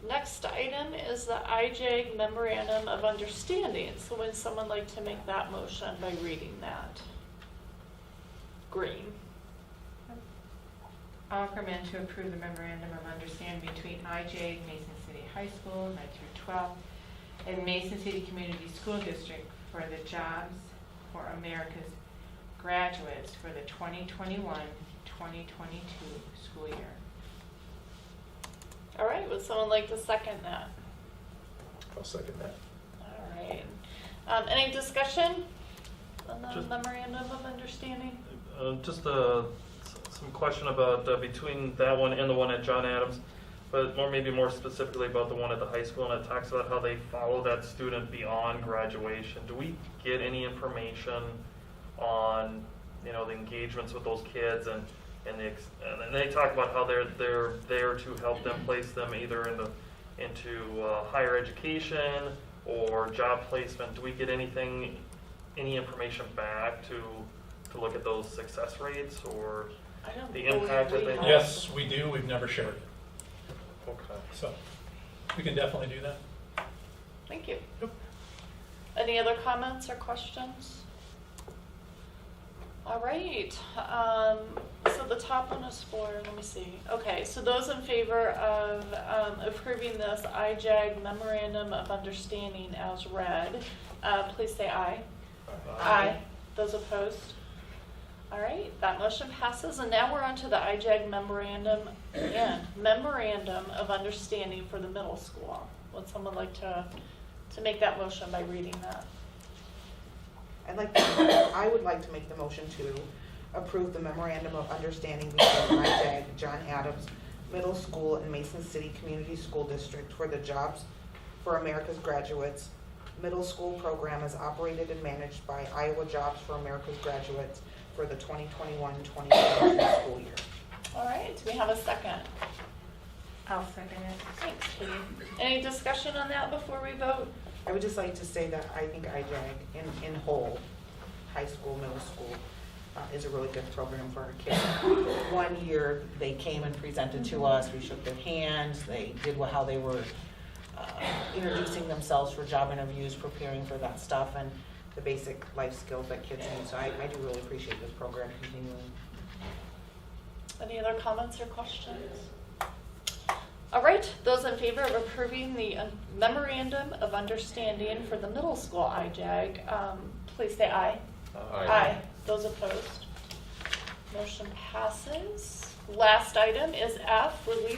Next item is the iJAG Memorandum of Understanding. So would someone like to make that motion by reading that? Green. I'll recommend to approve the memorandum of understanding between iJAG, Mason City High School, 9 through 12, and Mason City Community School District for the Jobs for America's Graduates for the 2021-2022 school year. All right, would someone like to second that? I'll second that. All right. Any discussion on the Just- Memorandum of Understanding? Just some question about between that one and the one at John Adams, but maybe more specifically about the one at the high school, and it talks about how they follow that student beyond graduation. Do we get any information on, the engagements with those kids, and they talk about how they're there to help them place them either into higher education or job placement. Do we get any information back to look at those success rates or I don't the believe impact that we they have. Yes, we do. We've never shared it. Okay. So we can definitely do that. Thank you. Yep. Any other comments or questions? All right. So the top one is for, let me see. Okay, so those in favor of approving this iJAG Memorandum of Understanding as read, please say aye. Aye. Those opposed? All right, that motion passes, and now we're on to the iJAG Memorandum of Understanding for the middle school. Would someone like to make that motion by reading that? I would like to make the motion to approve the memorandum of understanding between iJAG, John Adams Middle School, and Mason City Community School District for the Jobs for America's Graduates middle school program is operated and managed by Iowa Jobs for America's Graduates for the 2021-2022 school year. All right, do we have a second? I'll second it. Thanks, Katie. Any discussion on that before we vote? I would just like to say that I think iJAG in whole, high school, middle school, is a really good program for our kids. One year they came and presented to us, we shook their hands, they did how they were introducing themselves for job interviews, preparing for that stuff, and the basic life skills that kids need. So I do really appreciate this program continuing. Any other comments or questions? All right, those in favor of approving the Memorandum of Understanding for the middle school iJAG, please say aye. Aye. Those opposed? Motion passes. Last item is F, release